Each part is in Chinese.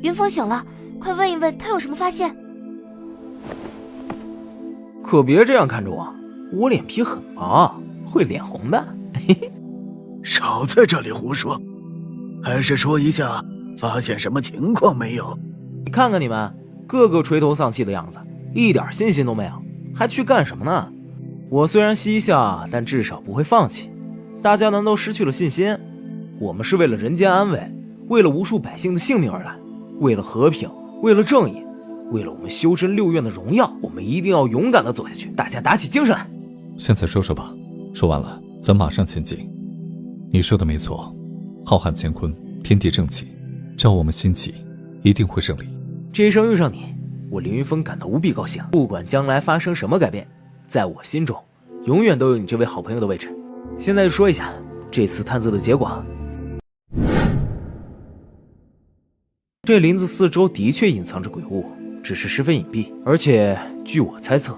云峰醒了，快问一问他有什么发现。可别这样看着我脸皮很薄，会脸红的。嘿嘿，少在这里胡说，还是说一下发现什么情况没有？你看看你们，个个垂头丧气的样子，一点信心都没有，还去干什么呢？我虽然嬉笑，但至少不会放弃。大家难道失去了信心？我们是为了人间安危，为了无数百姓的性命而来，为了和平，为了正义，为了我们修真六院的荣耀，我们一定要勇敢地走下去。大家打起精神来。现在说说吧，说完了咱马上前进。你说的没错，浩瀚乾坤，天地正气，只要我们心齐，一定会胜利。这一生遇上你，我凌云峰感到无比高兴。不管将来发生什么改变，在我心中永远都有你这位好朋友的位置。现在就说一下这次探测的结果。这林子四周的确隐藏着鬼物，只是十分隐蔽，而且据我猜测，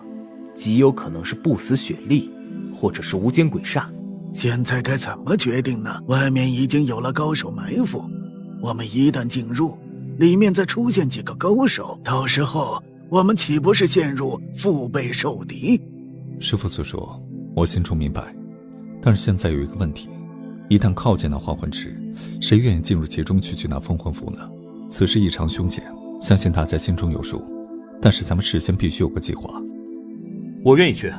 极有可能是不死雪莉，或者是无间鬼煞。现在该怎么决定呢？外面已经有了高手埋伏，我们一旦进入，里面再出现几个高手，到时候我们岂不是陷入腹背受敌？师父所说我心中明白，但是现在有一个问题，一旦靠近那化魂池，谁愿意进入其中去取那封魂符呢？此事异常凶险，相信大家心中有数，但是咱们事先必须有个计划。我愿意去，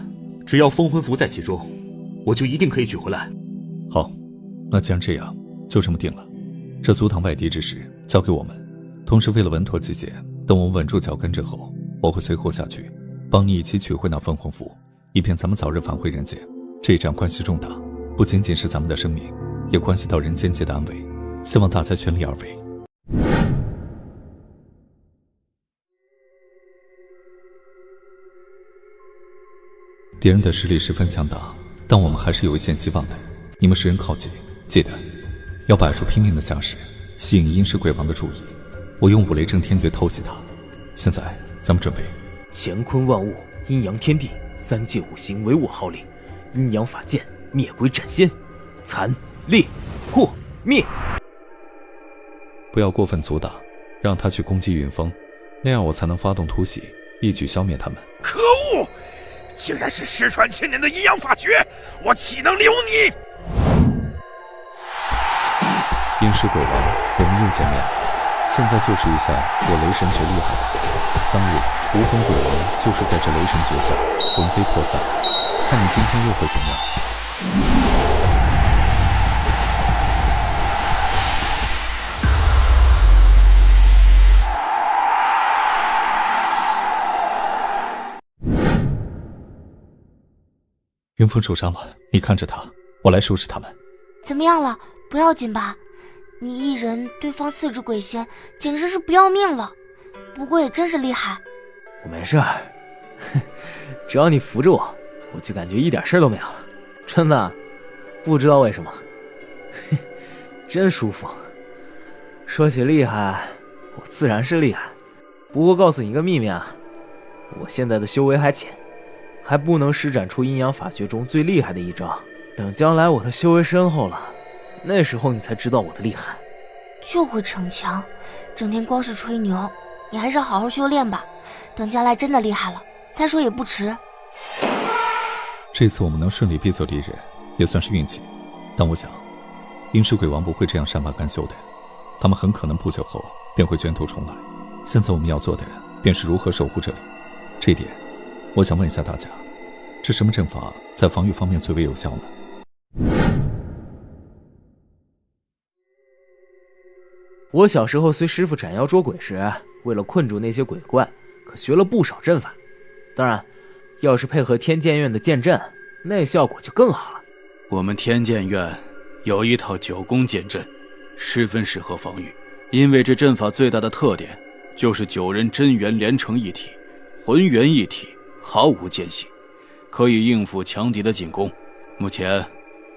只要封魂符在其中，我就一定可以取回来。好，那既然这样，就这么定了。这阻挡外敌之事交给我们，同时为了稳妥起见，等我们稳住脚跟之后，我会随后下去帮你一起取回那封魂符，以便咱们早日返回人间。这一战关系重大，不仅仅是咱们的生命，也关系到人间界的安危，希望大家全力而为。敌人的实力十分强大，但我们还是有一线希望的。你们10人靠近，记得要摆出拼命的架势，吸引阴尸鬼王的注意。我用五雷震天诀偷袭他。现在咱们准备。乾坤万物，阴阳天地，三界五行唯我号令。阴阳法剑，灭鬼斩仙，残烈破灭。不要过分阻挡，让他去攻击云峰，那样我才能发动突袭，一举消灭他们。可恶！竟然是失传千年的阴阳法诀，我岂能留你！阴尸鬼王，我们又见面了。现在就是一下我雷神诀厉害了。当日无魂鬼王就是在这雷神诀下魂飞魄散，看你今天又会怎样。云峰受伤了，你看着他，我来收拾他们。怎么样了？不要紧吧？你一人对方4只鬼仙，简直是不要命了。不过也真是厉害。我没事儿，只要你扶着我，我就感觉一点事都没有。真的，不知道为什么，真舒服。说起厉害，我自然是厉害。不过告诉你一个秘密啊，我现在的修为还浅，还不能施展出阴阳法诀中最厉害的一招。等将来我的修为深厚了，那时候你才知道我的厉害。就会逞强，整天光是吹牛，你还是好好修炼吧。等将来真的厉害了，再说也不迟。这次我们能顺利逼走敌人，也算是运气。但我想，阴尸鬼王不会这样善罢甘休的，他们很可能不久后便会卷土重来。现在我们要做的，便是如何守护这里。这一点，我想问一下大家，这什么阵法在防御方面最为有效呢？我小时候随师傅斩妖捉鬼时，为了困住那些鬼怪，可学了不少阵法。当然，要是配合天剑院的剑阵，那效果就更好了。我们天剑院有一套9宫剑阵，十分适合防御。因为这阵法最大的特点就是9人真元连成一体，魂元一体，毫无间隙，可以应付强敌的进攻。目前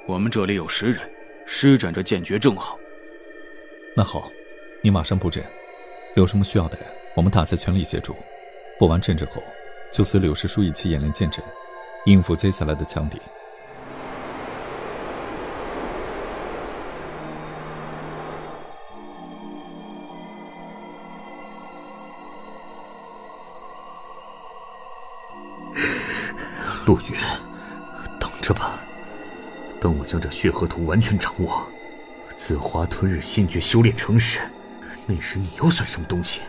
我们这里有10人，施展着剑诀正好。那好，你马上布阵，有什么需要的，我们大家全力协助。布完阵之后，就随柳师叔一起演练剑阵，应付接下来的强敌。陆云，等着吧，等我将这血河图完全掌握，紫华吞日心诀修炼成时，那时你又算什么东西？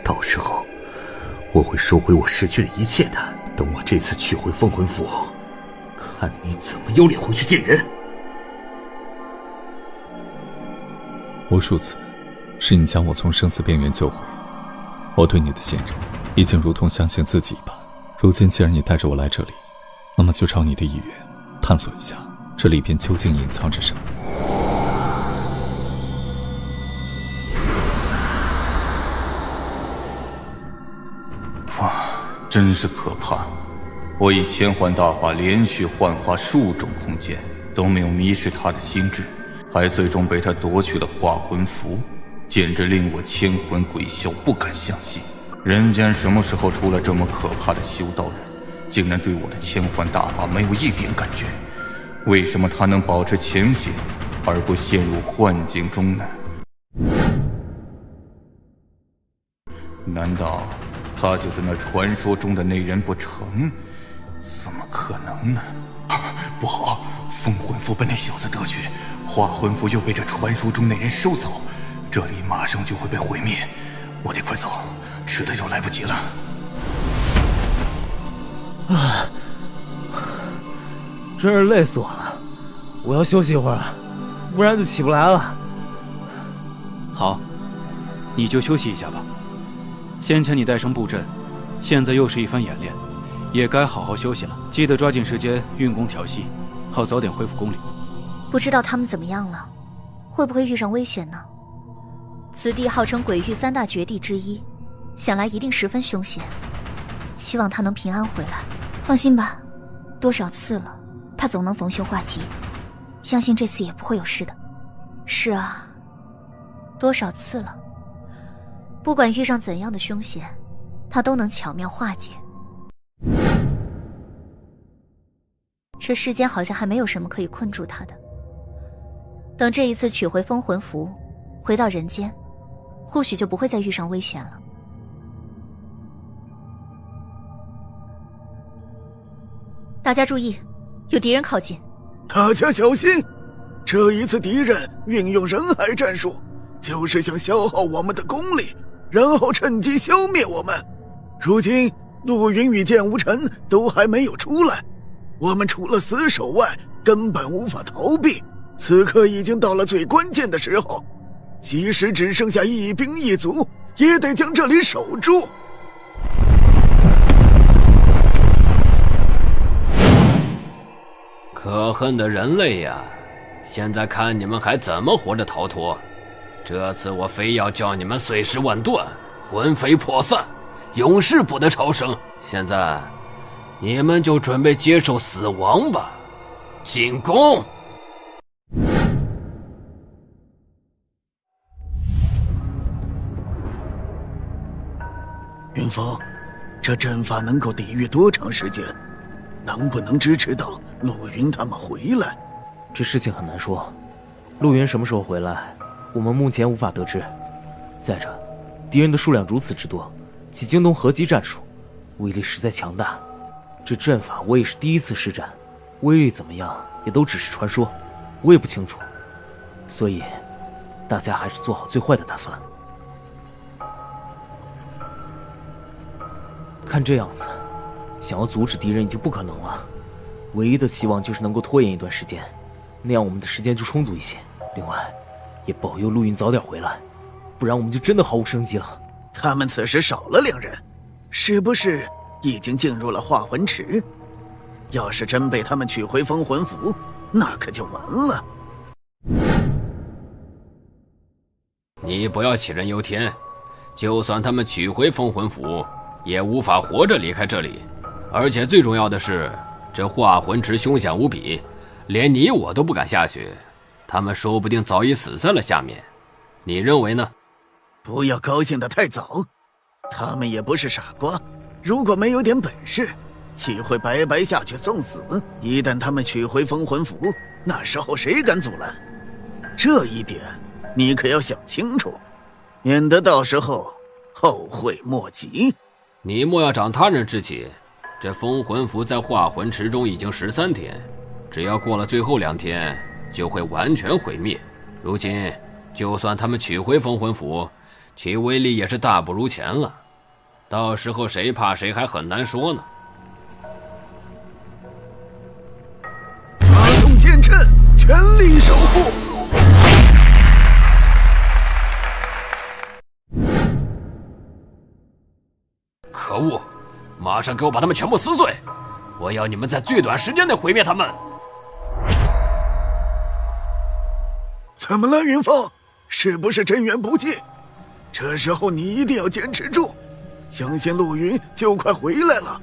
到时候我会收回我失去的一切的。等我这次取回封魂符，看你怎么有脸回去见人。无数次，是你将我从生死边缘救回，我对你的信任已经如同相信自己一般。如今既然你带着我来这里，那么就照你的意愿，探索一下这里边究竟隐藏着什么。真是可怕！我以千幻大法连续幻化数种空间，都没有迷失他的心智，还最终被他夺去了化魂符，简直令我千魂鬼笑，不敢相信。人间什么时候出了这么可怕的修道人，竟然对我的千幻大法没有一点感觉？为什么他能保持清醒，而不陷入幻境中呢？难道他就是那传说中的那人不成？怎么可能呢？不好，封魂符被那小子得去，化魂符又被这传说中那人收走，这里马上就会被毁灭。我得快走，迟了就来不及了。真是累死我了，我要休息一会儿，不然就起不来了。好，你就休息一下吧。先前你带上布阵，现在又是一番演练，也该好好休息了。记得抓紧时间运功调息，好早点恢复功力。不知道他们怎么样了，会不会遇上危险呢？此地号称鬼域3大绝地之一，想来一定十分凶险。希望他能平安回来。放心吧，多少次了，他总能逢凶化吉，相信这次也不会有事的。是啊，多少次了。不管遇上怎样的凶险，他都能巧妙化解。这世间好像还没有什么可以困住他的。等这一次取回封魂符，回到人间，或许就不会再遇上危险了。大家注意，有敌人靠近。大家小心，这一次敌人运用人海战术，就是想消耗我们的功力，然后趁机消灭我们。如今陆云与剑无尘都还没有出来，我们除了死守外，根本无法逃避。此刻已经到了最关键的时候，即使只剩下一兵一卒，也得将这里守住。可恨的人类呀！现在看你们还怎么活着逃脱！这次我非要叫你们碎尸万段，魂飞魄散，永世不得超生。现在，你们就准备接受死亡吧！进攻！云峰，这阵法能够抵御多长时间？能不能支持到陆云他们回来？这事情很难说，陆云什么时候回来，我们目前无法得知。再者，敌人的数量如此之多，其京东合击战术威力实在强大。这阵法我也是第一次施展，威力怎么样也都只是传说，我也不清楚。所以，大家还是做好最坏的打算。看这样子，想要阻止敌人已经不可能了，唯一的希望就是能够拖延一段时间，那样我们的时间就充足一些。另外，也保佑陆云早点回来，不然我们就真的毫无生机了。他们此时少了2人，是不是已经进入了化魂池？要是真被他们取回封魂符，那可就完了。你不要杞人忧天，就算他们取回封魂符，也无法活着离开这里。而且最重要的是，这化魂池凶险无比，连你我都不敢下去，他们说不定早已死在了下面。你认为呢？不要高兴得太早，他们也不是傻瓜，如果没有点本事，岂会白白下去送死？一旦他们取回封魂符，那时候谁敢阻拦？这一点你可要想清楚，免得到时候后悔莫及。你莫要长他人志气。这封魂符在化魂池中已经13天，只要过了最后2天，就会完全毁灭。如今，就算他们取回封魂符，其威力也是大不如前了。到时候谁怕谁还很难说呢。发动剑阵，全力守护！可恶！马上给我把他们全部撕碎！我要你们在最短时间内毁灭他们！怎么了，云峰？是不是真元不济？这时候你一定要坚持住，相信陆云就快回来了，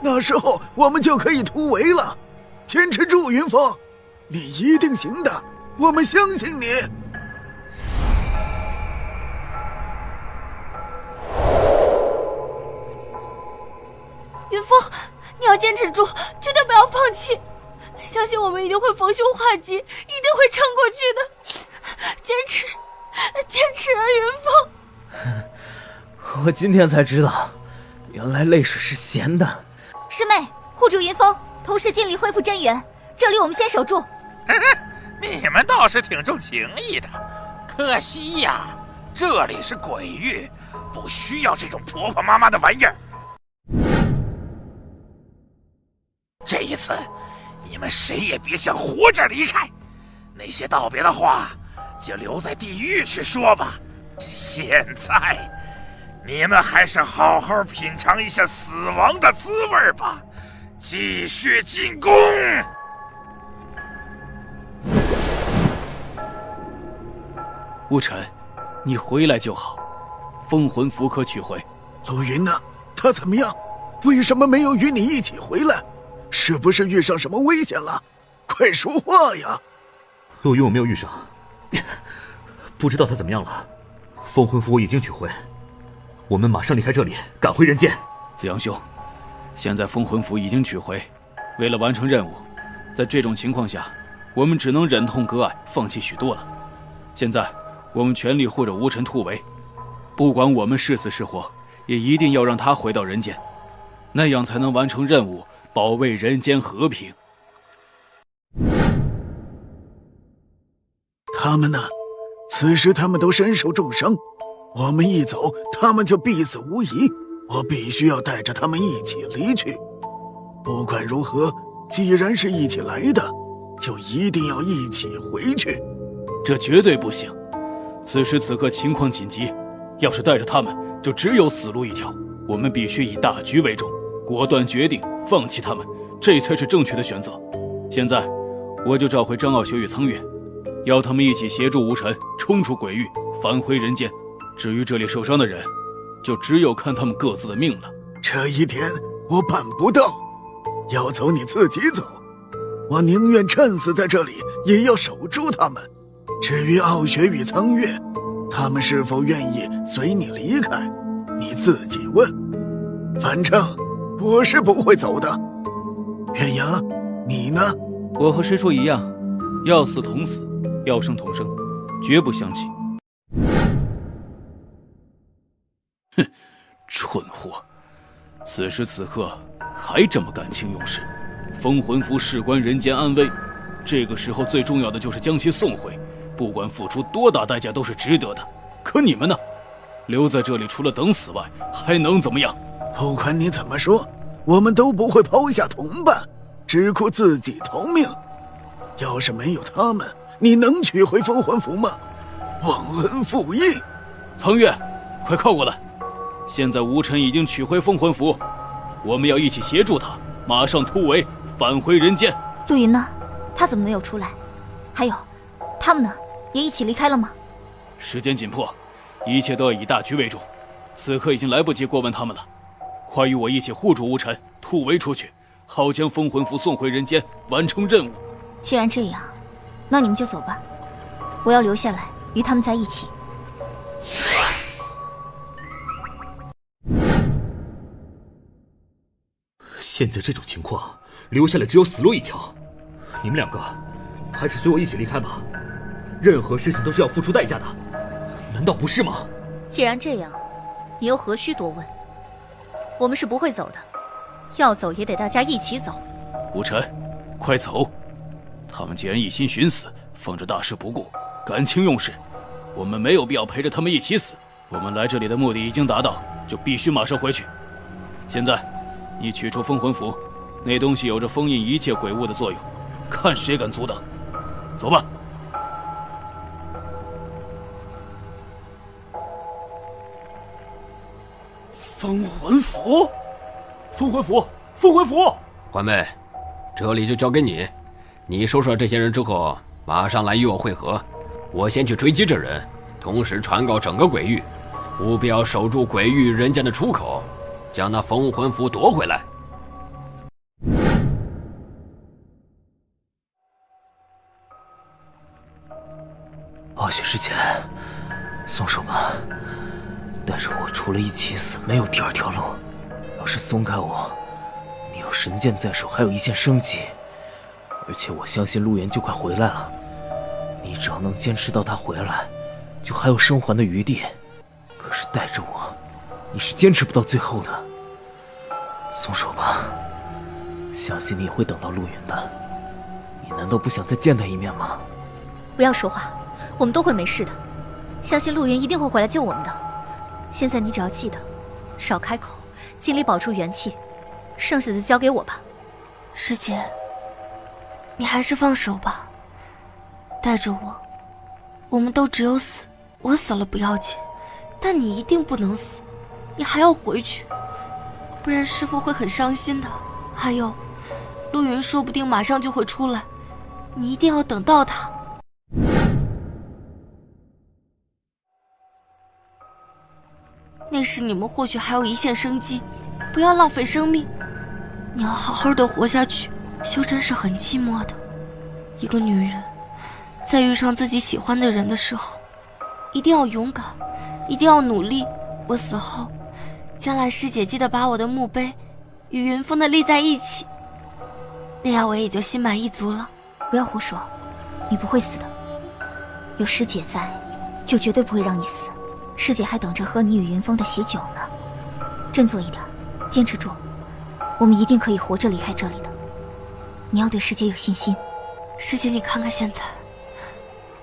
那时候我们就可以突围了。坚持住，云峰，你一定行的，我们相信你。云峰，你要坚持住，绝对不要放弃，相信我们一定会逢凶化吉，一定会撑过去的。坚持，坚持啊，云峰！我今天才知道，原来泪水是咸的。师妹，护住云峰，同时尽力恢复真元。这里我们先守住。你们倒是挺重情义的，可惜呀，这里是鬼域，不需要这种婆婆妈妈的玩意儿。这一次，你们谁也别想活着离开，那些道别的话就留在地狱去说吧。现在，你们还是好好品尝一下死亡的滋味吧，继续进攻！乌尘，你回来就好，封魂符可取回。陆云呢？他怎么样？为什么没有与你一起回来？是不是遇上什么危险了？快说话呀！陆云我没有遇上，不知道他怎么样了。封魂符我已经取回，我们马上离开这里，赶回人间。子阳兄，现在封魂符已经取回，为了完成任务，在这种情况下，我们只能忍痛割爱，放弃许多了。现在我们全力护着无尘突围，不管我们是死是活，也一定要让他回到人间，那样才能完成任务，保卫人间和平。他们呢？此时他们都身受重伤，我们一走，他们就必死无疑。我必须要带着他们一起离去。不管如何，既然是一起来的，就一定要一起回去。这绝对不行！此时此刻情况紧急，要是带着他们，就只有死路一条。我们必须以大局为重，果断决定放弃他们，这才是正确的选择。现在，我就召回张傲雪与苍月，要他们一起协助无尘冲出鬼域，返回人间。至于这里受伤的人，就只有看他们各自的命了。这一点我办不到，要走你自己走。我宁愿趁死在这里，也要守住他们。至于傲雪与苍月，他们是否愿意随你离开，你自己问。反正我是不会走的。远阳，你呢？我和师叔一样，要死同死，要生同生，绝不相弃。哼，蠢货！此时此刻还这么感情用事。封魂符事关人间安危，这个时候最重要的就是将其送回，不管付出多大代价都是值得的。可你们呢？留在这里除了等死外，还能怎么样？不管你怎么说，我们都不会抛下同伴，只顾自己逃命。要是没有他们，你能取回封魂符吗？忘恩负义！苍月，快靠过来！现在无尘已经取回封魂符，我们要一起协助他，马上突围，返回人间。陆云呢？他怎么没有出来？还有，他们呢？也一起离开了吗？时间紧迫，一切都要以大局为重。此刻已经来不及过问他们了，快与我一起护住无尘，突围出去，好将封魂符送回人间，完成任务。既然这样，那你们就走吧，我要留下来与他们在一起。现在这种情况，留下来只有死路一条。你们两个，还是随我一起离开吧。任何事情都是要付出代价的，难道不是吗？既然这样，你又何须多问？我们是不会走的，要走也得大家一起走。吴晨，快走！他们既然一心寻死，放着大事不顾，感情用事，我们没有必要陪着他们一起死。我们来这里的目的已经达到，就必须马上回去。现在，你取出封魂符，那东西有着封印一切鬼物的作用，看谁敢阻挡。走吧。封魂符，封魂符，封魂符！环妹，这里就交给你，你收拾这些人之后，马上来与我会合。我先去追击这人，同时传告整个鬼域，务必要守住鬼域人间的出口，将那封魂符夺回来。暴雪师姐，松手吧，带着我除了一起死，没有第二条路。要是松开我，你有神剑在手，还有一线生机，而且我相信陆源就快回来了。你只要能坚持到他回来，就还有生还的余地。可是带着我，你是坚持不到最后的。松手吧，相信你也会等到陆源的。你难道不想再见他一面吗？不要说话，我们都会没事的。相信陆源一定会回来救我们的。现在你只要记得，少开口，尽力保住元气，剩下的交给我吧。师姐，你还是放手吧。带着我，我们都只有死。我死了不要紧，但你一定不能死，你还要回去，不然师父会很伤心的。还有，陆云说不定马上就会出来，你一定要等到他。那时你们或许还有一线生机，不要浪费生命。你要好好的活下去。修真是很寂寞的，一个女人在遇上自己喜欢的人的时候，一定要勇敢，一定要努力。我死后，将来师姐记得把我的墓碑与云峰的立在一起，那样我也就心满意足了。不要胡说，你不会死的，有师姐在，就绝对不会让你死。师姐还等着喝你与云峰的喜酒呢。振作一点，坚持住，我们一定可以活着离开这里的。你要对师姐有信心。师姐，你看看现在，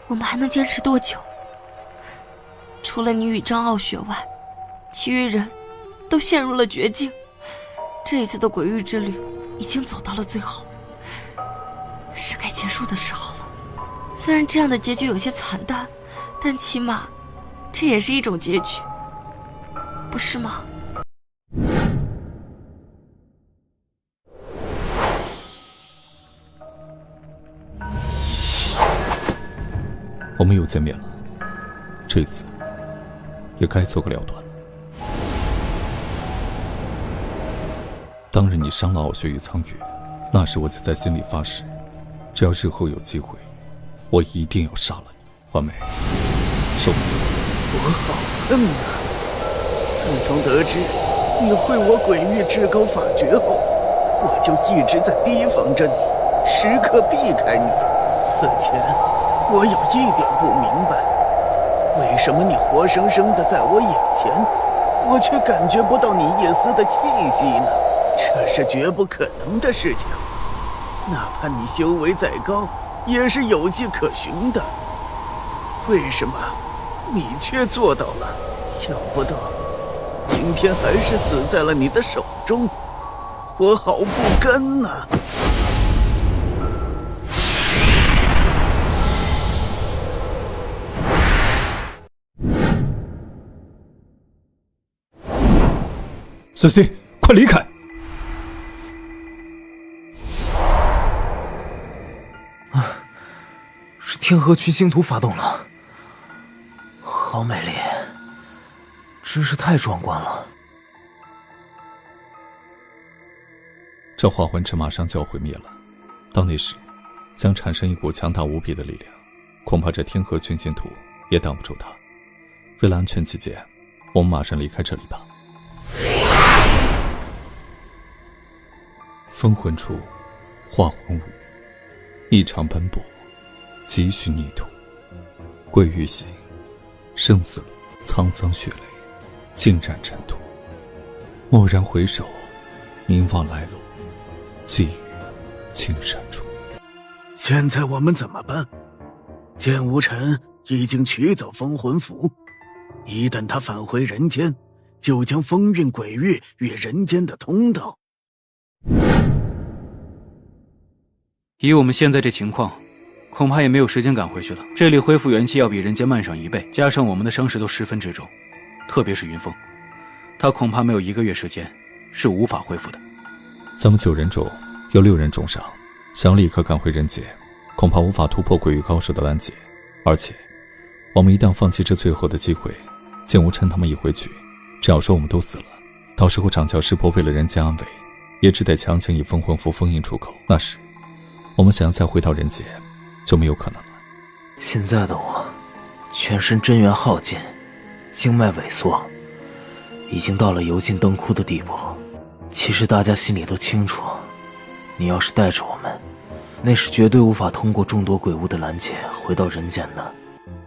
我们还能坚持多久？除了你与张傲雪外，其余人都陷入了绝境。这一次的鬼域之旅已经走到了最后，是该结束的时候了。虽然这样的结局有些惨淡，但起码这也是一种结局，不是吗？我们又见面了，这次也该做个了断了。当日你伤了傲雪与苍羽，那时我就在心里发誓，只要日后有机会，我一定要杀了你。环美，受死！我好恨啊！自从得知你会我鬼域至高法诀后，我就一直在提防着你，时刻避开你。此前我有一点不明白，为什么你活生生的在我眼前，我却感觉不到你一丝的气息呢？这是绝不可能的事情，哪怕你修为再高，也是有迹可循的。为什么你却做到了？想不到今天还是死在了你的手中，我好不甘呐！小心，快离开！是天河群星图发动了，好美丽，真是太壮观了。这化魂池马上就要毁灭了，到那时将产生一股强大无比的力量，恐怕这天河群星图也挡不住它。为了安全起见，我们马上离开这里吧。封魂处，化魂舞，一场奔波，急需逆途。鬼域行，生死路，沧桑血泪，尽染尘土。蓦然回首，凝望来路，寄予青山处。现在我们怎么办？剑无尘已经取走封魂符，一旦他返回人间，就将封印鬼域与人间的通道。以我们现在这情况，恐怕也没有时间赶回去了。这里恢复元气要比人间慢上1倍，加上我们的伤势都10分之重，特别是云峰，他恐怕没有1个月时间是无法恢复的。咱们9人中有6人重伤，想立刻赶回人界，恐怕无法突破鬼域高手的拦截。而且我们一旦放弃这最后的机会，剑无尘他们一回去，只要说我们都死了，到时候掌教师伯为了人间安危，也只得强行以封魂符封印出口，那时我们想要再回到人界就没有可能了。现在的我全身真元耗尽，经脉萎缩，已经到了油尽灯枯的地步。其实大家心里都清楚，你要是带着我们，那是绝对无法通过众多鬼物的拦截回到人间的。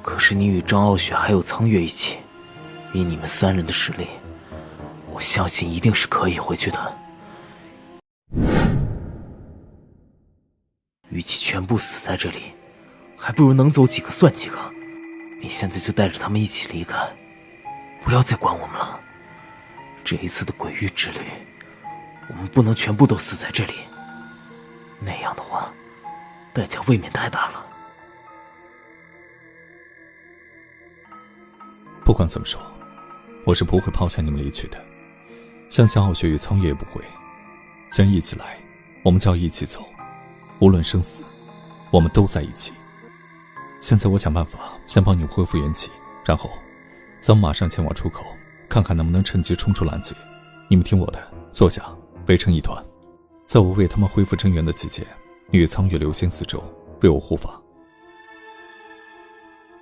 可是你与张傲雪还有苍月一起，以你们3人的实力，我相信一定是可以回去的。与其全部死在这里，还不如能走几个算几个。你现在就带着他们一起离开，不要再管我们了。这一次的鬼域之旅，我们不能全部都死在这里，那样的话代价未免太大了。不管怎么说，我是不会抛下你们离去的，相信傲雪与苍月也不会。既然一起来，我们就要一起走，无论生死，我们都在一起。现在我想办法先帮你恢复元气，然后咱们马上前往出口，看看能不能趁机冲出拦截。你们听我的，坐下，围成一团。在我为他们恢复真元的期间，你与苍月留心四周，为我护法。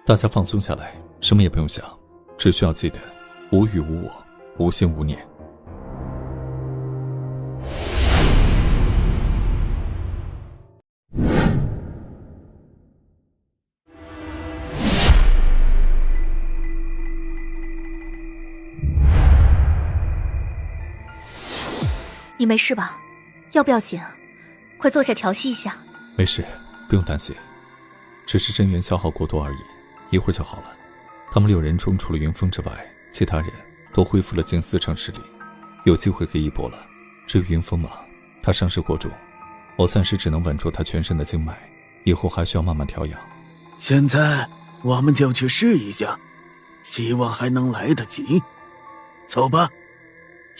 大家放松下来，什么也不用想，只需要记得无欲无我，无心无念。你没事吧？要不要紧啊？快坐下调息一下。没事，不用担心，只是真元消耗过多而已，一会儿就好了。他们6人中除了云峰之外，其他人都恢复了近40%实力，有机会可以一搏了。至于云峰嘛，他伤势过重，我暂时只能稳住他全身的经脉，以后还需要慢慢调养。现在我们就去试一下，希望还能来得及。走吧，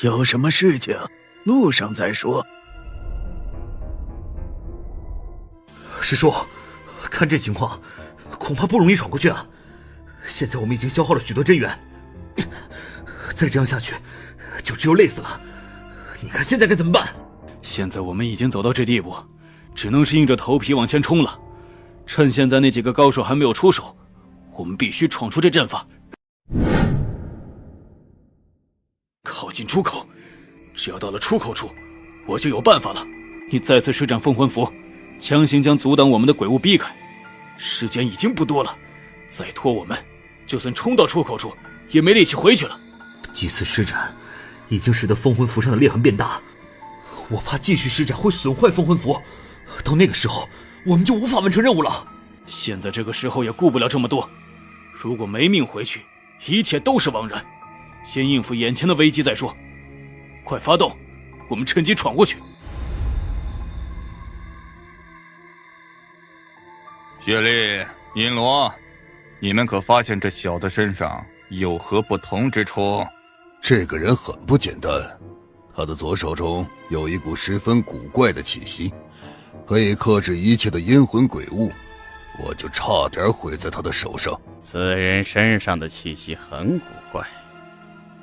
有什么事情路上再说。师叔，看这情况，恐怕不容易闯过去啊！现在我们已经消耗了许多真元，再这样下去，就只有累死了。你看现在该怎么办？现在我们已经走到这地步，只能是硬着头皮往前冲了。趁现在那几个高手还没有出手，我们必须闯出这阵法，靠近出口。只要到了出口处，我就有办法了。你再次施展封魂符，强行将阻挡我们的鬼物逼开。时间已经不多了，再拖我们，就算冲到出口处，也没力气回去了。几次施展，已经使得封魂符上的裂痕变大，我怕继续施展会损坏封魂符，到那个时候，我们就无法完成任务了。现在这个时候也顾不了这么多，如果没命回去，一切都是枉然。先应付眼前的危机再说。快发动，我们趁机闯过去。雪莉、银罗，你们可发现这小子身上有何不同之处？这个人很不简单，他的左手中有一股十分古怪的气息，可以克制一切的阴魂鬼物，我就差点毁在他的手上。此人身上的气息很古怪，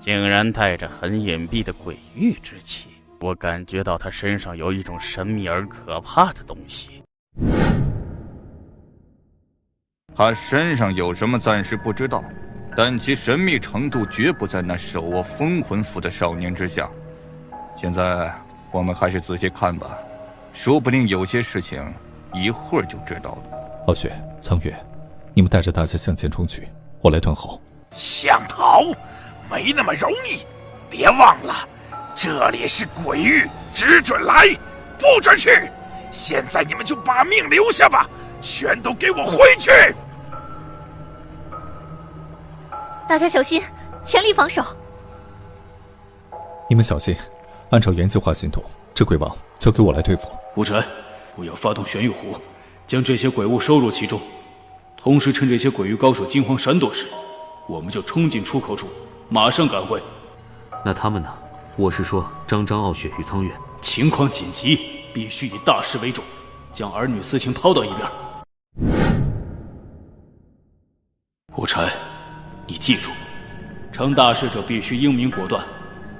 竟然带着很隐蔽的鬼域之气，我感觉到他身上有一种神秘而可怕的东西。他身上有什么暂时不知道，但其神秘程度绝不在那手握封魂符的少年之下。现在我们还是仔细看吧，说不定有些事情一会儿就知道了。傲雪、苍月，你们带着大家向前冲去，我来断后。想逃没那么容易，别忘了这里是鬼域，只准来，不准去！现在你们就把命留下吧，全都给我回去！大家小心，全力防守。你们小心，按照原计划行动，这鬼王交给我来对付。吴晨，我要发动玄玉壶，将这些鬼物收入其中，同时趁这些鬼域高手惊慌闪躲时，我们就冲进出口处，马上赶回。那他们呢？我是说张傲雪与苍月。情况紧急，必须以大事为重，将儿女私情抛到一边。吴晨，你记住，成大事者必须英明果断，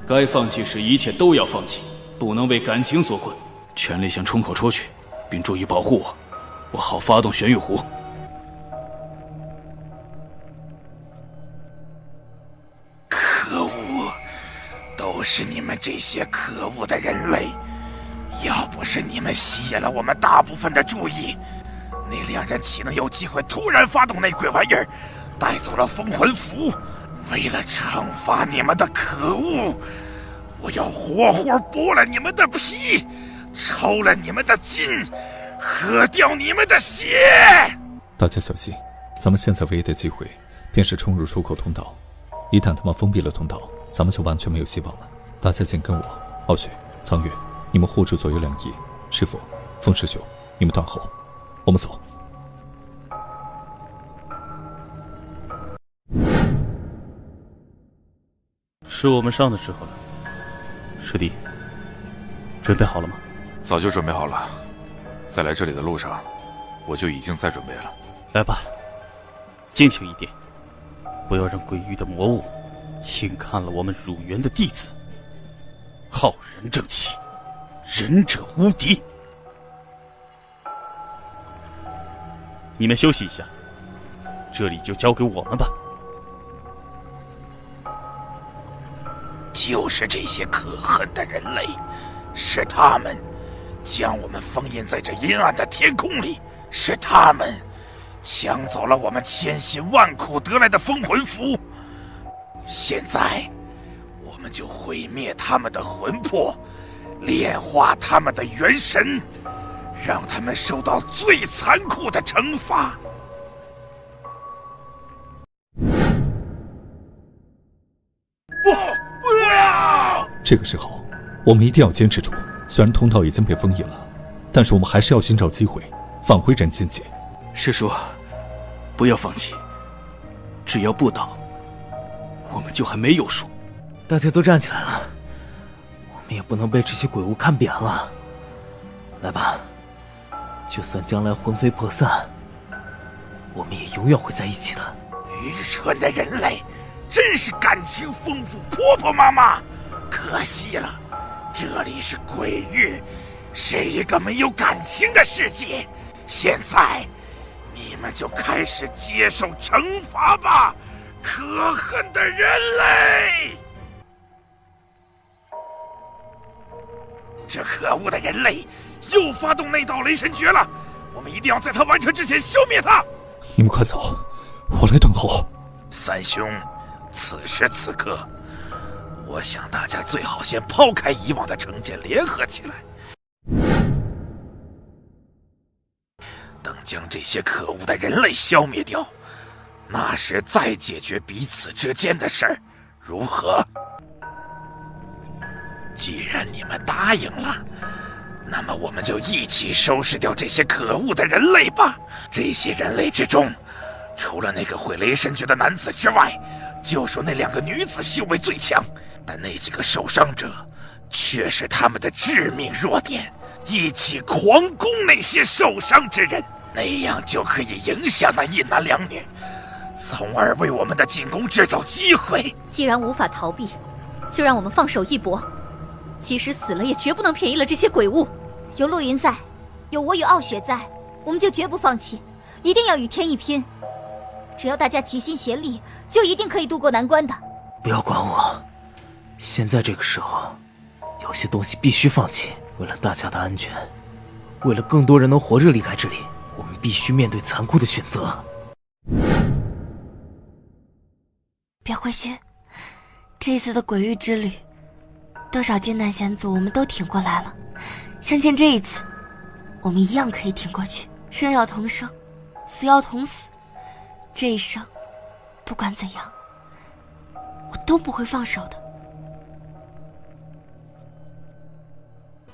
该放弃时一切都要放弃，不能为感情所困，全力向冲口出去，并注意保护我，我好发动玄玉壶。可恶！都是你们这些可恶的人类！要不是你们吸引了我们大部分的注意，那两人岂能有机会突然发动那鬼玩意儿，带走了封魂符？为了惩罚你们的可恶，我要活活剥了你们的皮，抽了你们的筋，喝掉你们的血！大家小心，咱们现在唯一的机会便是冲入出口通道，一旦他们封闭了通道，咱们就完全没有希望了。大家请跟我，傲雪、苍月，你们护住左右两翼。师傅、风师兄，你们断后，我们走。是我们上的时候了。师弟，准备好了吗？早就准备好了，在来这里的路上，我就已经在准备了。来吧，尽情一点，不要让鬼域的魔物轻看了我们汝元的弟子。浩然正气，仁者无敌。你们休息一下，这里就交给我们吧。就是这些可恨的人类，是他们将我们封印在这阴暗的天空里，是他们抢走了我们千辛万苦得来的封魂符。现在我们就毁灭他们的魂魄，炼化他们的元神，让他们受到最残酷的惩罚。这个时候，我们一定要坚持住。虽然通道已经被封印了，但是我们还是要寻找机会返回人间界。师叔，不要放弃，只要不倒，我们就还没有输。大家都站起来了，我们也不能被这些鬼物看扁了。来吧，就算将来魂飞魄散，我们也永远会在一起的。愚蠢的人类，真是感情丰富，婆婆妈妈。可惜了，这里是鬼域，是一个没有感情的世界。现在，你们就开始接受惩罚吧，可恨的人类！这可恶的人类又发动那道雷神诀了，我们一定要在他完成之前消灭他。你们快走，我来等候。三兄，此时此刻，我想大家最好先抛开以往的成见，联合起来，等将这些可恶的人类消灭掉，那时再解决彼此之间的事儿，如何？既然你们答应了，那么我们就一起收拾掉这些可恶的人类吧。这些人类之中，除了那个会雷神诀的男子之外，就属那两个女子修为最强，但那几个受伤者却是他们的致命弱点。一起狂攻那些受伤之人，那样就可以影响那一男两女，从而为我们的进攻制造机会。既然无法逃避，就让我们放手一搏，即使死了也绝不能便宜了这些鬼物。有陆云在，有我与傲雪在，我们就绝不放弃，一定要与天一拼。只要大家齐心协力，就一定可以渡过难关的。不要管我，现在这个时候，有些东西必须放弃。为了大家的安全，为了更多人能活着离开这里，我们必须面对残酷的选择。别灰心，这一次的鬼域之旅，多少艰难险阻我们都挺过来了，相信这一次我们一样可以挺过去。生要同生，死要同死，这一生不管怎样我都不会放手的。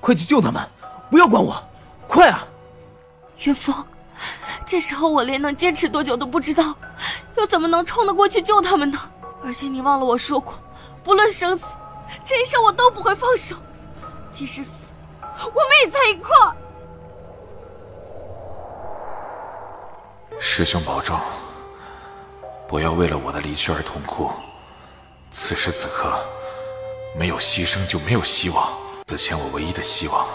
快去救他们，不要管我，快啊！云峰，这时候我连能坚持多久都不知道，又怎么能冲得过去救他们呢？而且你忘了我说过，不论生死，这一生我都不会放手，即使死，我们也在一块儿。师兄保重，不要为了我的离去而痛哭。此时此刻，没有牺牲就没有希望。此前我唯一的希望，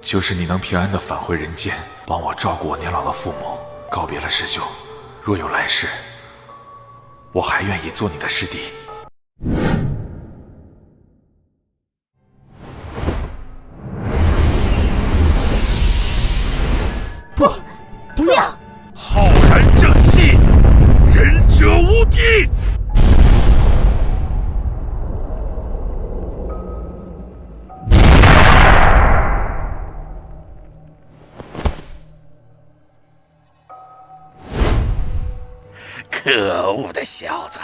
就是你能平安地返回人间，帮我照顾我年老的父母。告别了师兄，若有来世，我还愿意做你的师弟。不要！浩然正气，仁者无敌。可恶的小子，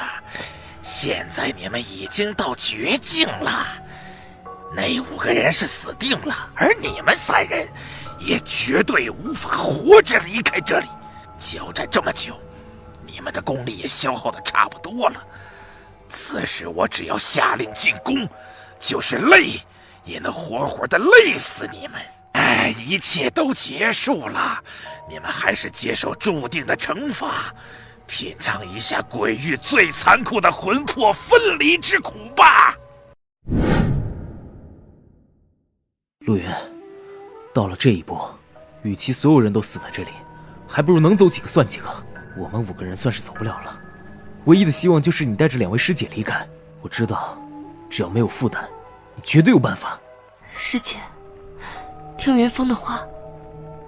现在你们已经到绝境了。那5个人是死定了，而你们3人也绝对无法活着离开这里。交战这么久，你们的功力也消耗的差不多了。此时我只要下令进攻，就是累也能活活的累死你们。一切都结束了，你们还是接受注定的惩罚，品尝一下鬼域最残酷的魂魄分离之苦吧。陆云，到了这一步，与其所有人都死在这里，还不如能走几个算几个。我们5个人算是走不了了，唯一的希望就是你带着2位师姐离开。我知道，只要没有负担，你绝对有办法。师姐，听云峰的话，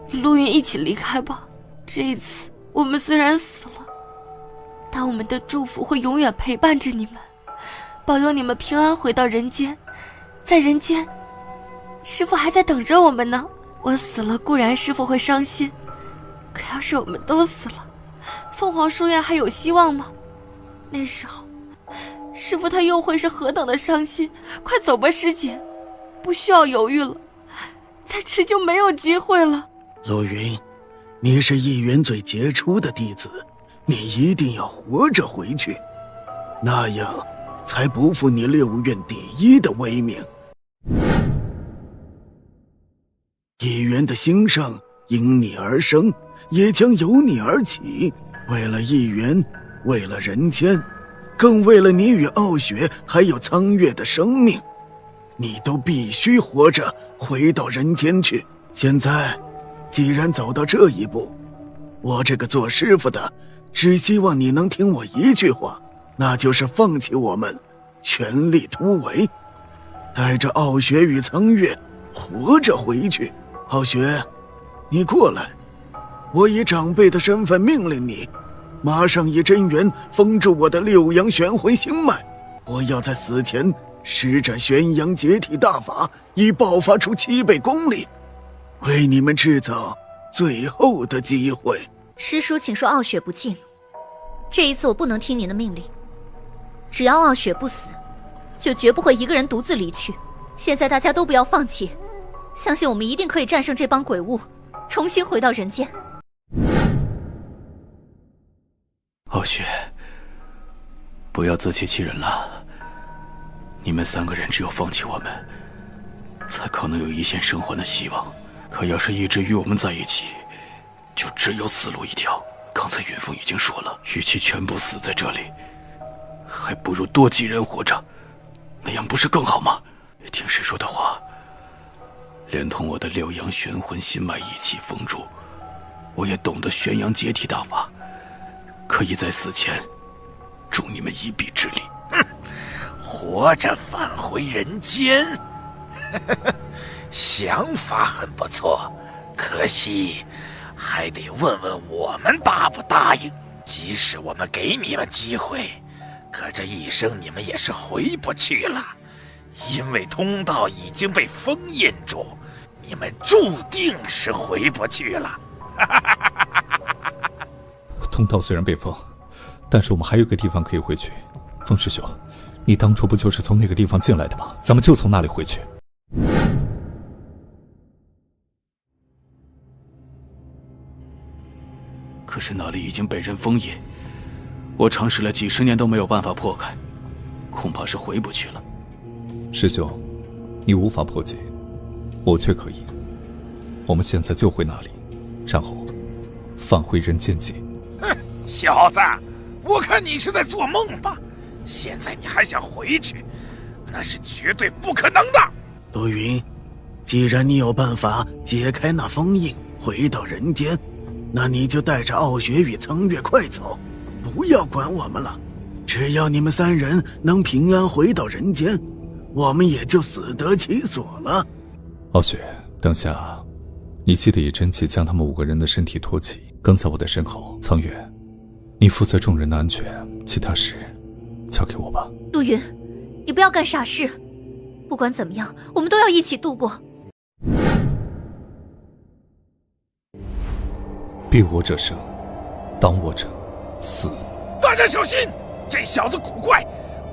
与陆云一起离开吧。这一次我们虽然死了，但我们的祝福会永远陪伴着你们，保佑你们平安回到人间。在人间，师父还在等着我们呢。我死了固然师父会伤心，可要是我们都死了，凤凰书院还有希望吗？那时候师父他又会是何等的伤心。快走吧师姐，不需要犹豫了，再迟就没有机会了。陆云，你是一元最杰出的弟子，你一定要活着回去，那样才不负你6院第1的威名。一元的兴盛因你而生，也将由你而起。为了一元，为了人间，更为了你与傲雪还有苍月的生命，你都必须活着回到人间去。现在既然走到这一步，我这个做师傅的只希望你能听我一句话，那就是放弃我们，全力突围，带着傲雪与苍月活着回去。傲雪，你过来，我以长辈的身份命令你，马上以真元封住我的6阳玄魂星脉。我要在死前施展玄阳解体大法，以爆发出7倍功力，为你们制造最后的机会。师叔，请说傲雪不敬。这一次我不能听您的命令，只要傲雪不死，就绝不会一个人独自离去。现在大家都不要放弃，相信我们一定可以战胜这帮鬼物，重新回到人间。傲雪，不要自欺欺人了。你们3个人只有放弃我们，才可能有一线生还的希望。可要是一直与我们在一起，就只有死路一条。刚才云峰已经说了，与其全部死在这里，还不如多几人活着，那样不是更好吗？听师叔的话，连同我的6阳玄魂心脉一起封住。我也懂得玄阳解体大法，可以在死前助你们一臂之力。活着返回人间，想法很不错，可惜还得问问我们答不答应。即使我们给你们机会，可这一生你们也是回不去了。因为通道已经被封印住，你们注定是回不去了。通道虽然被封，但是我们还有个地方可以回去。风师兄，你当初不就是从那个地方进来的吗？咱们就从那里回去。可是那里已经被人封印，我尝试了几十年都没有办法破开，恐怕是回不去了。师兄，你无法破解，我却可以。我们现在就回那里，然后返回人间界。哼，小子，我看你是在做梦吧？现在你还想回去，那是绝对不可能的。陆云，既然你有办法解开那封印，回到人间，那你就带着傲雪与苍月快走，不要管我们了。只要你们3人能平安回到人间，我们也就死得其所了。傲雪，等下你记得以真气将他们5个人的身体托起，跟在我的身后。苍月，你负责众人的安全，其他事交给我吧。陆云，你不要干傻事，不管怎么样，我们都要一起度过。避我者生，挡我者死。大家小心，这小子古怪，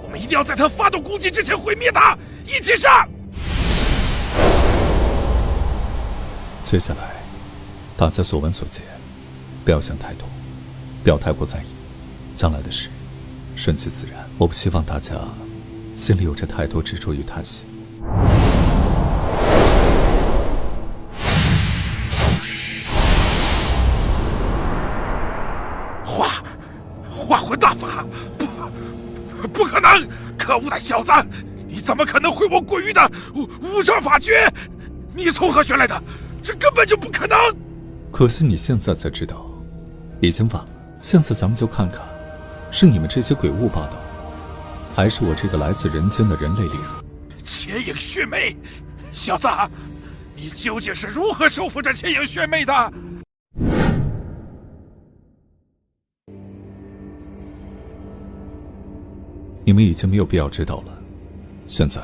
我们一定要在他发动攻击之前毁灭他，一起上！接下来，大家所闻所见，不要想太多，不要太过在意，将来的事顺其自然。我不希望大家心里有着太多执着与叹息。化魂大法，不可能！可恶的小子，你怎么可能会我鬼域的无上法诀？你从何学来的？这根本就不可能！可是你现在才知道，已经晚了。现在咱们就看看，是你们这些鬼物霸道，还是我这个来自人间的人类厉害？千影血魅，小子，你究竟是如何收服这千影血魅的？你们已经没有必要知道了，现在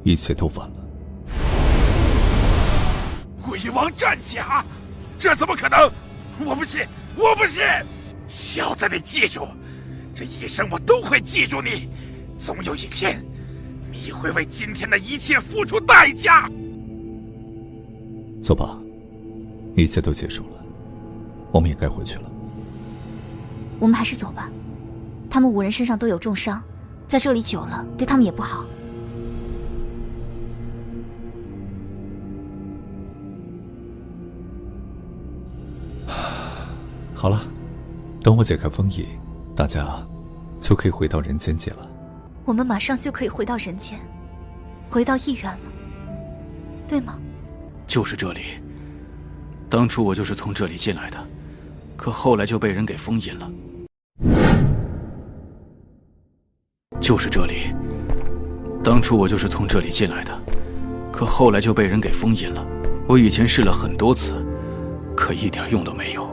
一切都晚了。鬼王战甲，这怎么可能？我不信，我不信！小子，你记住，这一生我都会记住你，总有一天，你会为今天的一切付出代价。走吧，一切都结束了，我们也该回去了。我们还是走吧，他们5人身上都有重伤，在这里久了对他们也不好。好了，等我解开封印，大家就可以回到人间界了。我们马上就可以回到人间，回到异元了，对吗？就是这里，当初我就是从这里进来的，可后来就被人给封印了。就是这里，当初我就是从这里进来的，可后来就被人给封印了。我以前试了很多次，可一点用都没有。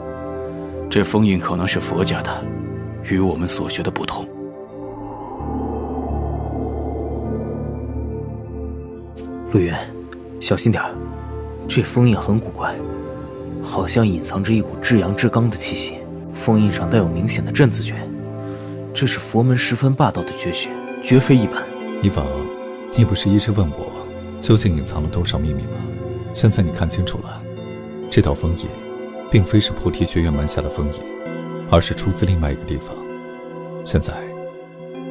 这封印可能是佛家的，与我们所学的不同。陆云，小心点儿，这封印很古怪，好像隐藏着一股至阳至刚的气息，封印上带有明显的镇字诀，这是佛门十分霸道的绝学，绝非一般。以往，你不是一直问我，究竟隐藏了多少秘密吗？现在你看清楚了，这道封印并非是菩提学院门下的封印，而是出自另外一个地方。现在，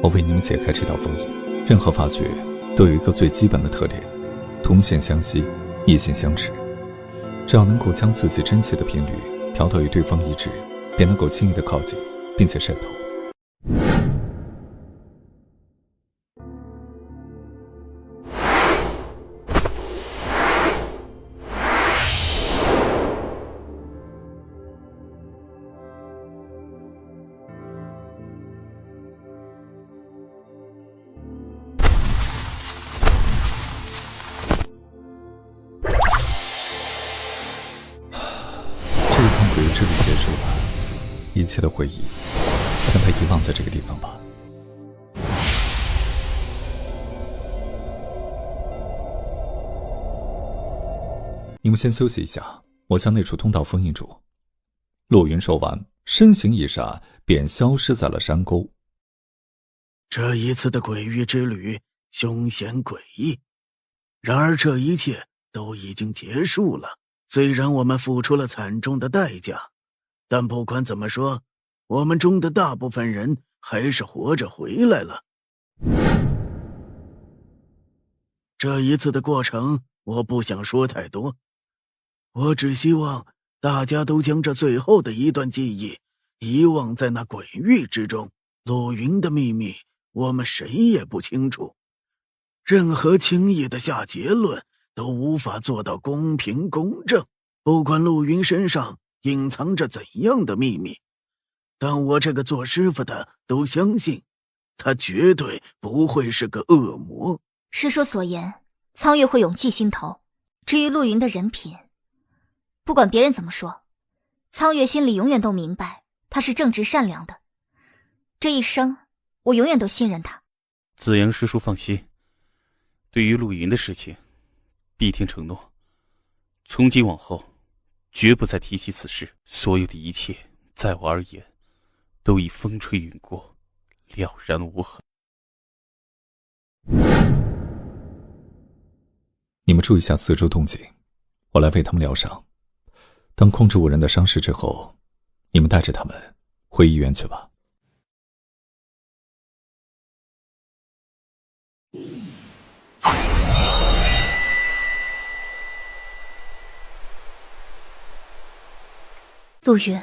我为你们解开这道封印。任何法诀都有一个最基本的特点：同线相吸，异性相斥。只要能够将自己真气的频率调到与对方一致，便能够轻易的靠近，并且渗透。鬼域之旅结束了，一切的回忆将它遗忘在这个地方吧。们先休息一下，我将那处通道封印住。陆云说完，身形一刹，便消失在了山沟。这一次的鬼域之旅凶险诡异，然而这一切都已经结束了。虽然我们付出了惨重的代价，但不管怎么说，我们中的大部分人还是活着回来了。这一次的过程，我不想说太多，我只希望大家都将这最后的一段记忆遗忘在那鬼域之中。陆云的秘密，我们谁也不清楚，任何轻易的下结论都无法做到公平公正。不管陆云身上隐藏着怎样的秘密，但我这个做师傅的都相信，他绝对不会是个恶魔。师叔所言，苍月会永记心头。至于陆云的人品，不管别人怎么说，苍月心里永远都明白他是正直善良的。这一生，我永远都信任他。紫阳师叔放心，对于陆云的事情，必听承诺。从今往后，绝不再提起此事。所有的一切，在我而言，都已风吹云过，了然无痕。你们注意一下四周动静，我来为他们疗伤。当控制5人的伤势之后，你们带着他们回医院去吧。陆云，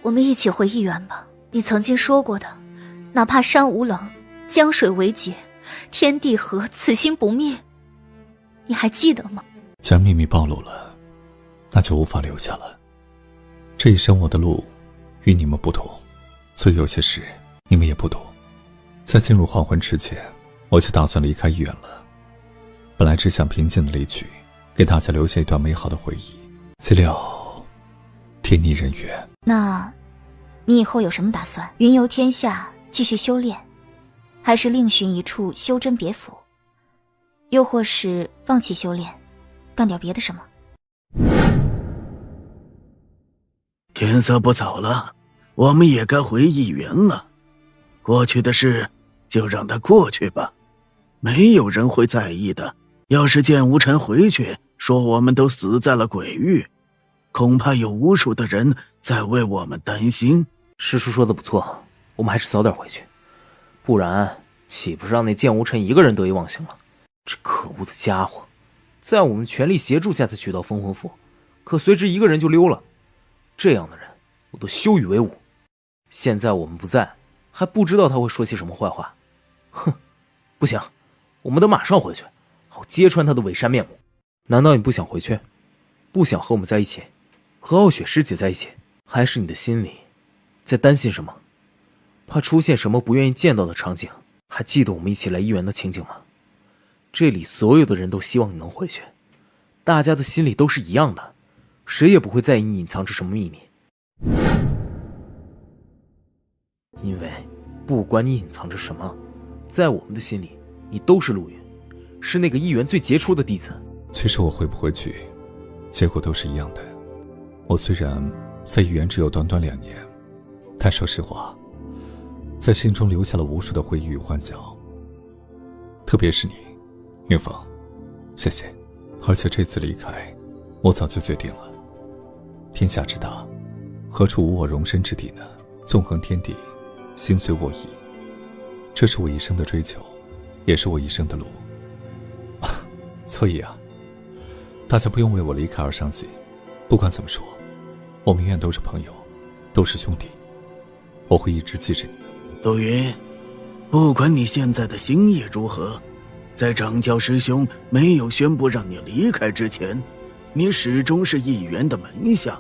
我们一起回医院吧。你曾经说过的，哪怕山无棱，江水为竭，天地合，此心不灭，你还记得吗？既然秘密暴露了，那就无法留下了。这一生我的路与你们不同，所以有些事你们也不懂。在进入还魂之前，我就打算离开医院了。本来只想平静的离去，给大家留下一段美好的回忆，岂料天逆人愿。那你以后有什么打算？云游天下继续修炼，还是另寻一处修真别府，又或是放弃修炼，干点别的什么？天色不早了，我们也该回医院了。过去的事就让它过去吧，没有人会在意的。要是剑无尘回去说我们都死在了鬼域，恐怕有无数的人在为我们担心。师叔说的不错，我们还是早点回去，不然岂不是让那剑无尘一个人得意忘形了？这可恶的家伙，在我们全力协助下才取到封魂符，可随之一个人就溜了。这样的人我都羞与为伍。现在我们不在，还不知道他会说些什么坏话。哼，不行，我们得马上回去，好揭穿他的伪善面目。难道你不想回去？不想和我们在一起，和傲雪师姐在一起？还是你的心里在担心什么？怕出现什么不愿意见到的场景？还记得我们一起来医院的情景吗？这里所有的人都希望你能回去，大家的心里都是一样的，谁也不会在意你隐藏着什么秘密。因为不管你隐藏着什么，在我们的心里你都是陆云，是那个医院最杰出的弟子。其实我回不回去，结果都是一样的。我虽然在医院只有短短2年，但说实话，在心中留下了无数的回忆与幻想。特别是你，云峰，谢谢。而且这次离开，我早就决定了，天下之大，何处无我容身之地呢？纵横天地，心随我意，这是我一生的追求，也是我一生的路。所以啊，大家不用为我离开而伤心。不管怎么说，我们永远都是朋友，都是兄弟，我会一直记着你们。陆云，不管你现在的心意如何，在掌教师兄没有宣布让你离开之前，你始终是一员的门下。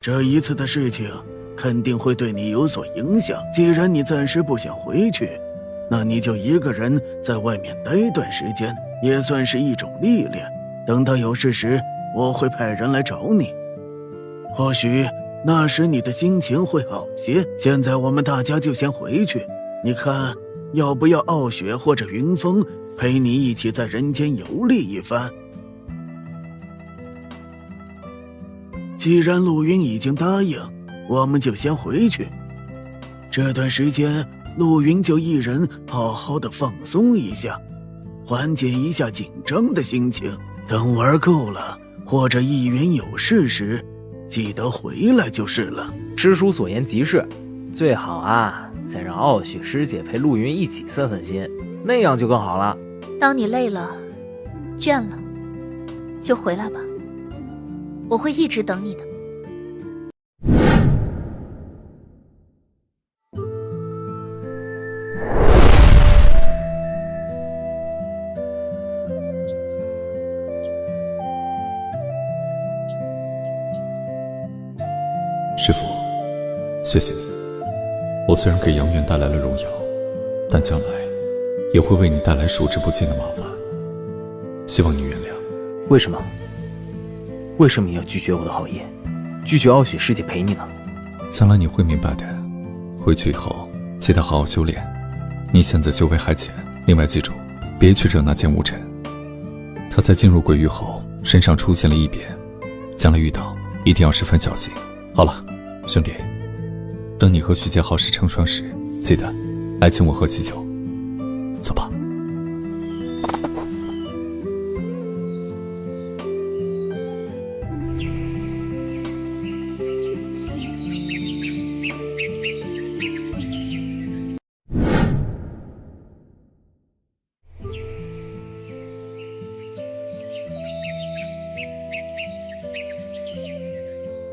这一次的事情肯定会对你有所影响，既然你暂时不想回去，那你就一个人在外面待一段时间，也算是一种历练。等到有事时，我会派人来找你，或许那时你的心情会好些。现在我们大家就先回去，你看要不要傲雪或者云峰陪你一起在人间游历一番？既然陆云已经答应，我们就先回去。这段时间，陆云就一人好好的放松一下，缓解一下紧张的心情。等玩够了，或者一员有事时，记得回来就是了。师叔所言极是，最好啊，再让傲雪师姐陪陆云一起散散心，那样就更好了。当你累了、倦了，就回来吧，我会一直等你的。师父，谢谢你。我虽然给杨元带来了荣耀，但将来也会为你带来数之不尽的麻烦，希望你原谅。为什么？为什么你要拒绝我的好意，拒绝傲雪师姐陪你呢？将来你会明白的。回去以后记得好好修炼，你现在修为还浅。另外记住，别去惹那剑无尘。他在进入鬼域后身上出现了异变，将来遇到一定要十分小心。好了，兄弟，等你和徐杰好事成双时，记得来请我喝喜酒。走吧。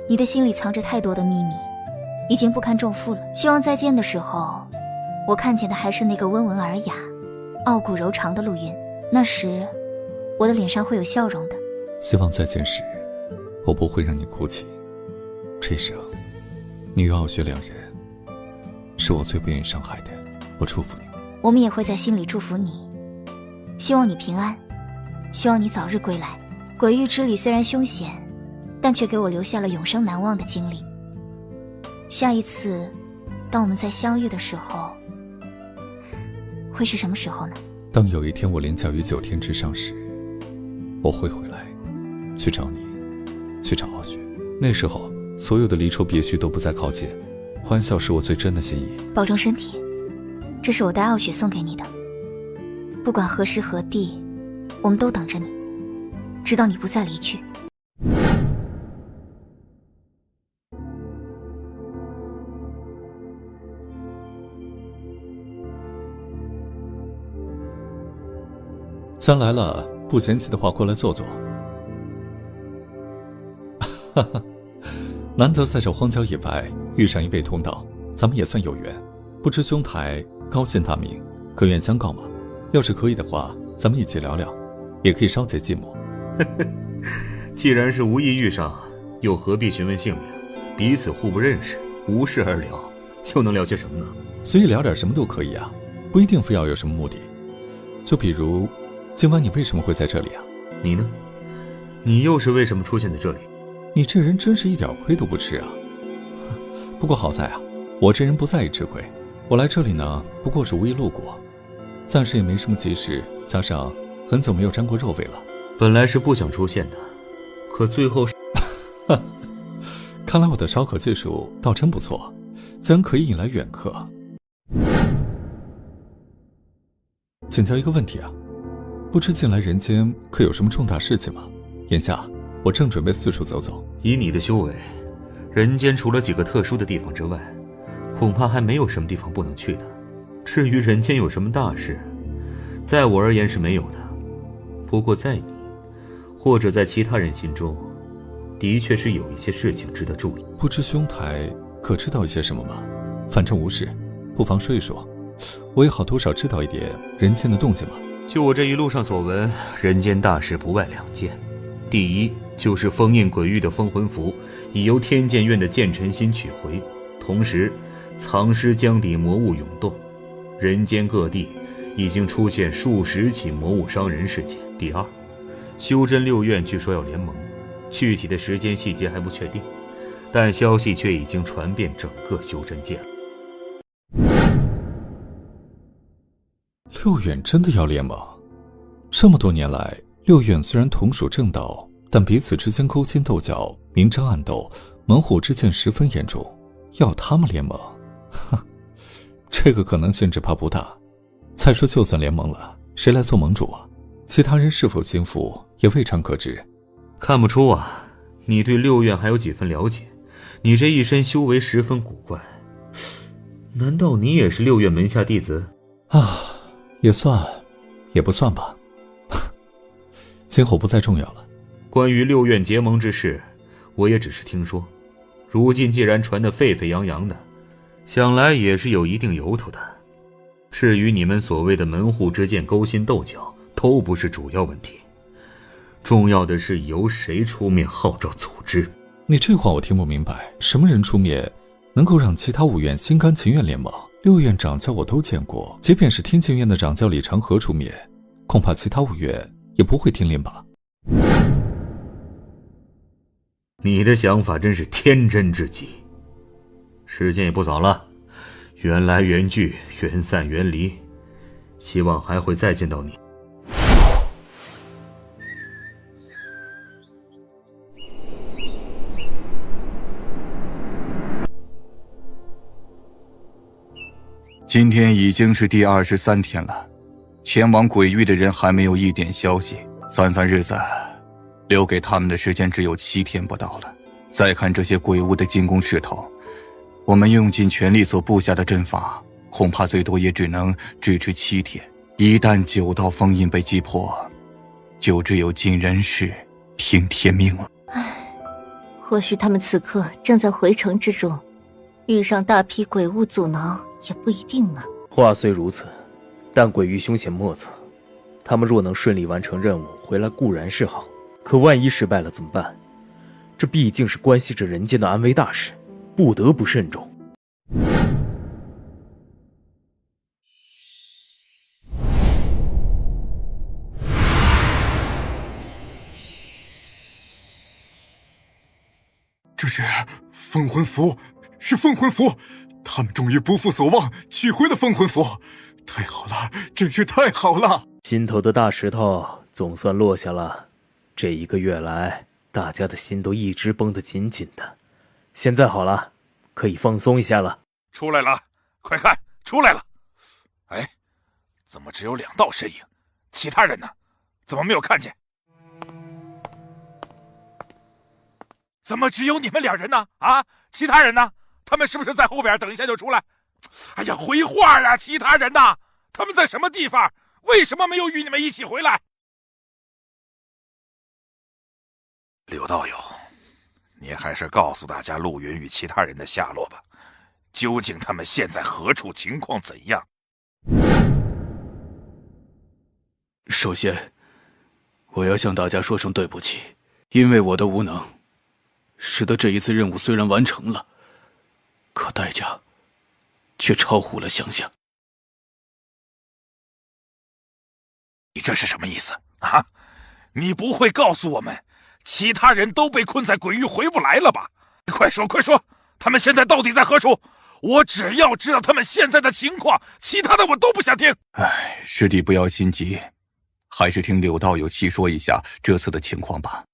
你的心里藏着太多的秘密，已经不堪重负了。希望再见的时候，我看见的还是那个温文尔雅、傲骨柔肠的陆云。那时，我的脸上会有笑容的。希望再见时，我不会让你哭泣。这一生，你与傲雪两人，是我最不愿意伤害的。我祝福你。我们也会在心里祝福你，希望你平安，希望你早日归来。鬼域之旅虽然凶险，但却给我留下了永生难忘的经历。下一次，当我们再相遇的时候，会是什么时候呢？当有一天我凌驾于9天之上时，我会回来，去找你，去找傲雪。那时候，所有的离愁别绪都不再靠近，欢笑是我最真的心意。保重身体，这是我带傲雪送给你的。不管何时何地，我们都等着你，直到你不再离去。既然来了，不嫌弃的话，过来坐坐。哈哈，难得在这荒郊野外遇上一位同道，咱们也算有缘。不知兄台高见大名，可愿相告吗？要是可以的话，咱们一起聊聊，也可以稍解寂寞。既然是无意遇上，又何必询问姓名？彼此互不认识，无事而聊，又能聊些什么呢？随意聊点什么都可以啊，不一定非要有什么目的。就比如，今晚你为什么会在这里啊？你呢？你又是为什么出现在这里？你这人真是一点亏都不吃啊！不过好在啊，我这人不在意吃亏。我来这里呢，不过是无意路过，暂时也没什么急事，加上很久没有沾过肉味了。本来是不想出现的，可最后是……看来我的烧烤技术倒真不错，竟然可以引来远客。请教一个问题啊，不知近来人间可有什么重大事情吗？眼下我正准备四处走走。以你的修为，人间除了几个特殊的地方之外，恐怕还没有什么地方不能去的。至于人间有什么大事，在我而言是没有的。不过在你，或者在其他人心中，的确是有一些事情值得注意。不知兄台可知道一些什么吗？反正无事，不妨说一说，我也好多少知道一点人间的动静嘛。就我这一路上所闻，人间大事不外2件。第一，就是封印鬼域的封魂符已由天剑院的剑尘心取回，同时藏尸江底魔物涌动，人间各地已经出现数十起魔物伤人事件。第二，修真6院据说要联盟，具体的时间细节还不确定，但消息却已经传遍整个修真界了。六院真的要联盟？这么多年来，六院虽然同属正道，但彼此之间勾心斗角、明争暗斗，门户之见十分严重。要他们联盟，这个可能性只怕不大。再说，就算联盟了，谁来做盟主啊？其他人是否心服，也未尝可知。看不出啊，你对六院还有几分了解。你这一身修为十分古怪，难道你也是六院门下弟子？啊，也算，也不算吧。今后不再重要了。关于六院结盟之事，我也只是听说。如今既然传得沸沸扬扬的，想来也是有一定由头的。至于你们所谓的门户之见勾心斗角，都不是主要问题，重要的是由谁出面号召组织。你这话我听不明白，什么人出面能够让其他五院心甘情愿联盟？六院掌教我都见过，即便是天剑院的掌教李长河出面，恐怕其他五院也不会听令吧。你的想法真是天真至极。时间也不早了，缘来缘聚，缘散缘离，希望还会再见到你。今天已经是第23天了，前往鬼域的人还没有一点消息。算算日子，留给他们的时间只有7天不到了。再看这些鬼物的进攻势头，我们用尽全力所布下的阵法，恐怕最多也只能支持7天。一旦9道封印被击破，就只有尽人事，听天命了。或许他们此刻正在回城之中，遇上大批鬼物阻挠也不一定呢。话虽如此，但鬼域凶险莫测，他们若能顺利完成任务回来固然是好，可万一失败了怎么办？这毕竟是关系着人间的安危大事，不得不慎重。这是封魂符，是封魂符，他们终于不负所望，取回了封魂符，太好了，真是太好了！心头的大石头总算落下了。这1个月来，大家的心都一直绷得紧紧的，现在好了，可以放松一下了。出来了，快看，出来了！哎，怎么只有2道身影？其他人呢？怎么没有看见？怎么只有你们2人呢？啊，其他人呢？他们是不是在后边？等一下就出来。哎呀，回话啊！其他人呢？他们在什么地方？为什么没有与你们一起回来？柳道友，你还是告诉大家陆云与其他人的下落吧。究竟他们现在何处，情况怎样？首先，我要向大家说声对不起，因为我的无能，使得这一次任务虽然完成了，可代价却超乎了想象。你这是什么意思啊？你不会告诉我们，其他人都被困在鬼域回不来了吧？快说快说，他们现在到底在何处？我只要知道他们现在的情况，其他的我都不想听。哎，师弟不要心急，还是听柳道友细说一下这次的情况吧。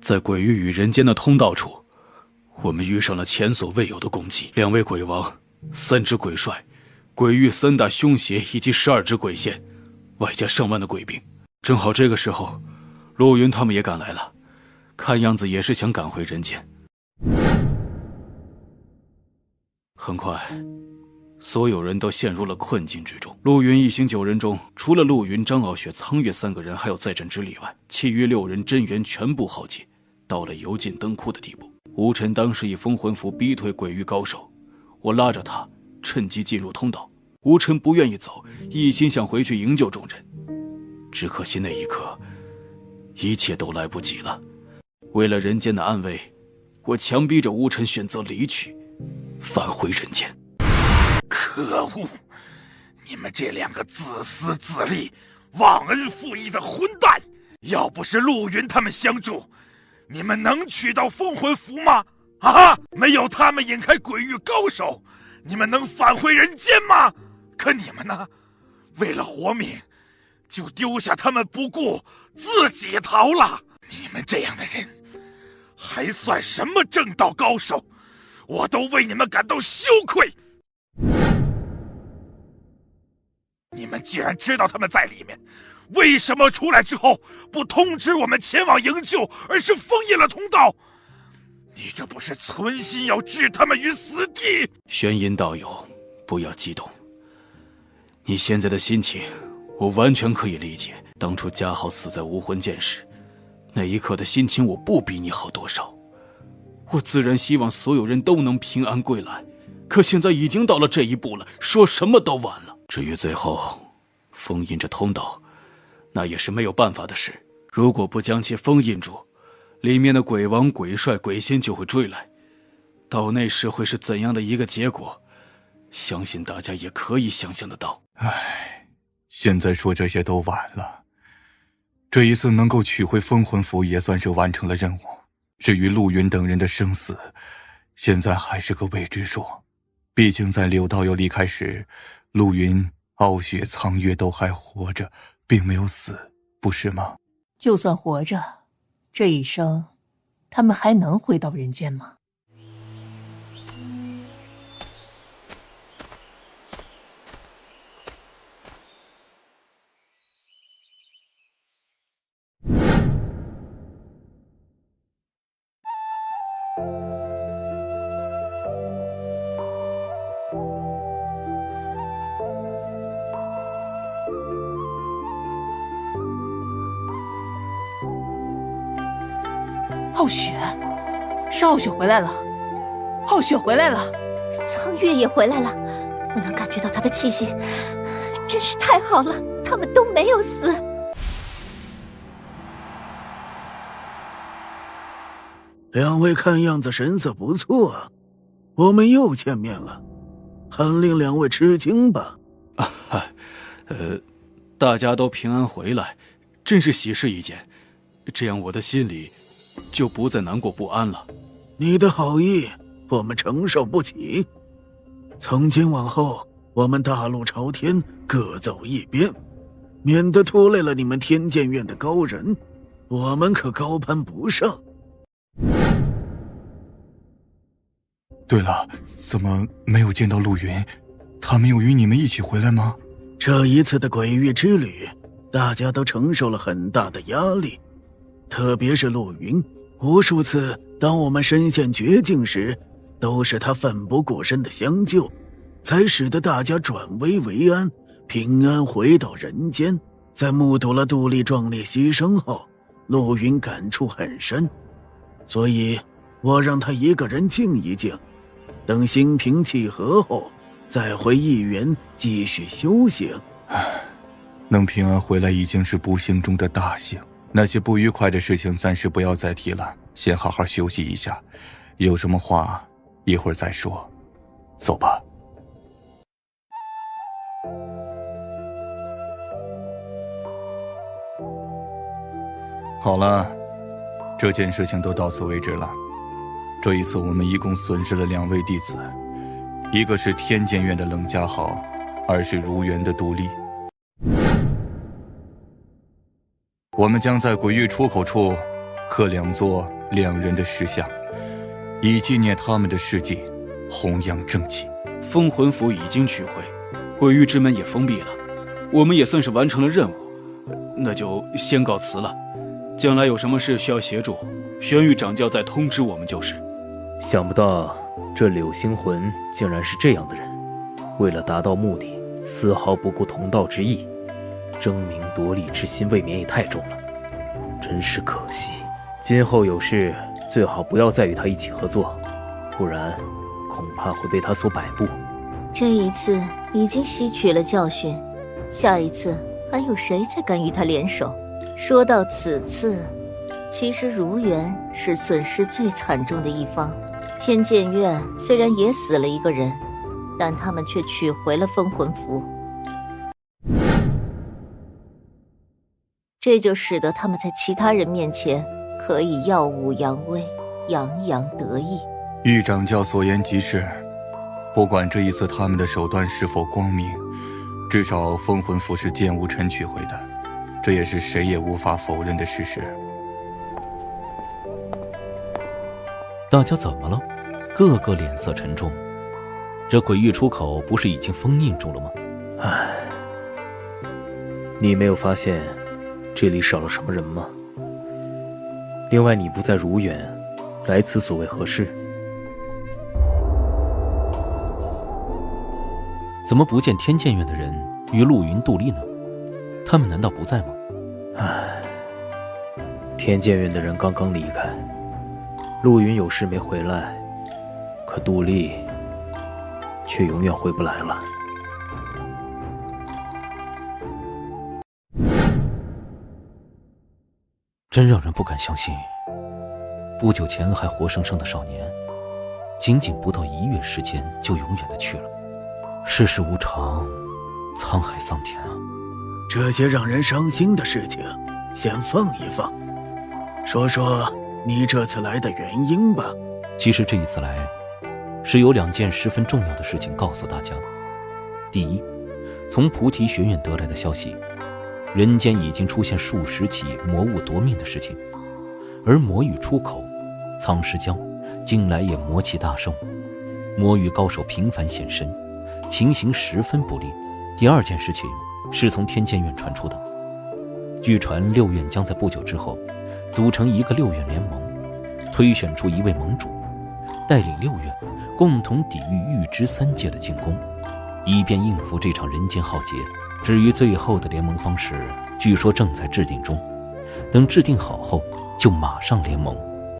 在鬼域与人间的通道处，我们遇上了前所未有的攻击，2位鬼王，3只鬼帅，鬼域3大凶邪以及12只鬼仙，外加上万的鬼兵。正好这个时候，陆云他们也赶来了，看样子也是想赶回人间。很快，所有人都陷入了困境之中。陆云一行9人中，除了陆云、张傲雪、苍月3个人还有在阵之力外，其余6人真元全部耗竭，到了油尽灯枯的地步。吴尘当时以封魂符逼退鬼域高手，我拉着他趁机进入通道。吴尘不愿意走，一心想回去营救众人，只可惜那一刻一切都来不及了。为了人间的安危，我强逼着吴尘选择离去，返回人间。可恶！你们这2个自私自利、忘恩负义的混蛋，要不是陆云他们相助，你们能取到封魂符吗？啊！没有他们引开鬼域高手，你们能返回人间吗？可你们呢？为了活命，就丢下他们不顾，自己逃了。你们这样的人，还算什么正道高手？我都为你们感到羞愧。你们既然知道他们在里面，为什么出来之后不通知我们前往营救，而是封印了通道？你这不是存心要置他们于死地？玄阴道友，不要激动。你现在的心情，我完全可以理解。当初嘉浩死在无魂剑时，那一刻的心情，我不比你好多少。我自然希望所有人都能平安归来，可现在已经到了这一步了，说什么都晚了。至于最后封印着通道，那也是没有办法的事。如果不将其封印住，里面的鬼王、鬼帅、鬼仙就会追来，到那时会是怎样的一个结果，相信大家也可以想象得到。唉，现在说这些都晚了。这一次能够取回封魂符也算是完成了任务，至于陆云等人的生死，现在还是个未知数。毕竟在柳道友离开时，陆云、傲雪、苍月都还活着，并没有死，不是吗？就算活着，这一生他们还能回到人间吗？傲雪，是傲雪回来了，傲雪回来了，苍月也回来了，我能感觉到他的气息，真是太好了，他们都没有死。两位看样子神色不错啊，我们又见面了，很令两位吃惊吧？大家都平安回来，真是喜事一件，这样我的心里就不再难过不安了。你的好意我们承受不起，从今往后我们大路朝天，各走一边，免得拖累了你们天剑院的高人，我们可高攀不上。对了，怎么没有见到陆云？他没有与你们一起回来吗？这一次的鬼域之旅，大家都承受了很大的压力，特别是陆云，无数次当我们身陷绝境时，都是他奋不顾身的相救，才使得大家转危为安，平安回到人间。在目睹了杜丽壮烈牺牲后，陆云感触很深，所以我让他一个人静一静，等心平气和后再回义园继续修行。能平安回来已经是不幸中的大幸，那些不愉快的事情暂时不要再提了，先好好休息一下，有什么话一会儿再说。走吧。好了，这件事情都到此为止了。这一次我们一共损失了2位弟子，一个是天剑院的冷家豪，二是如园的杜丽。我们将在鬼域出口处刻2座2人的石像，以纪念他们的事迹，弘扬正气。封魂符已经取回，鬼域之门也封闭了，我们也算是完成了任务，那就先告辞了。将来有什么事需要协助，玄玉掌教再通知我们就是。想不到这柳星魂竟然是这样的人，为了达到目的，丝毫不顾同道之义，争名夺利之心未免也太重了，真是可惜。今后有事最好不要再与他一起合作，不然恐怕会被他所摆布。这一次已经吸取了教训，下一次还有谁再敢与他联手？说到此次，其实如园是损失最惨重的一方。天剑院虽然也死了一个人，但他们却取回了封魂符。这就使得他们在其他人面前可以耀武扬威，洋洋得意。玉掌教所言极是，不管这一次他们的手段是否光明，至少封魂符是剑无尘取回的，这也是谁也无法否认的事实。大家怎么了？个个脸色沉重。这鬼域出口不是已经封印住了吗？唉，你没有发现这里少了什么人吗？另外，你不在如远，来此所为何事？怎么不见天剑院的人与陆云、杜丽呢？他们难道不在吗？唉，天剑院的人刚刚离开，陆云有事没回来，可杜丽却永远回不来了。真让人不敢相信，不久前还活生生的少年，仅仅不到1月时间就永远的去了。世事无常，沧海桑田啊！这些让人伤心的事情，先放一放，说说你这次来的原因吧。其实这一次来，是有2件十分重要的事情告诉大家。第一，从菩提学院得来的消息，人间已经出现数十起魔物夺命的事情，而魔域出口苍石江近来也魔气大盛，魔域高手频繁现身，情形十分不利。第2件事情是从天剑院传出的，据传6院将在不久之后组成一个6院联盟，推选出一位盟主，带领6院共同抵御玉之3界的进攻，以便应付这场人间浩劫。至于最后的联盟方式，据说正在制定中，等制定好后就马上联盟。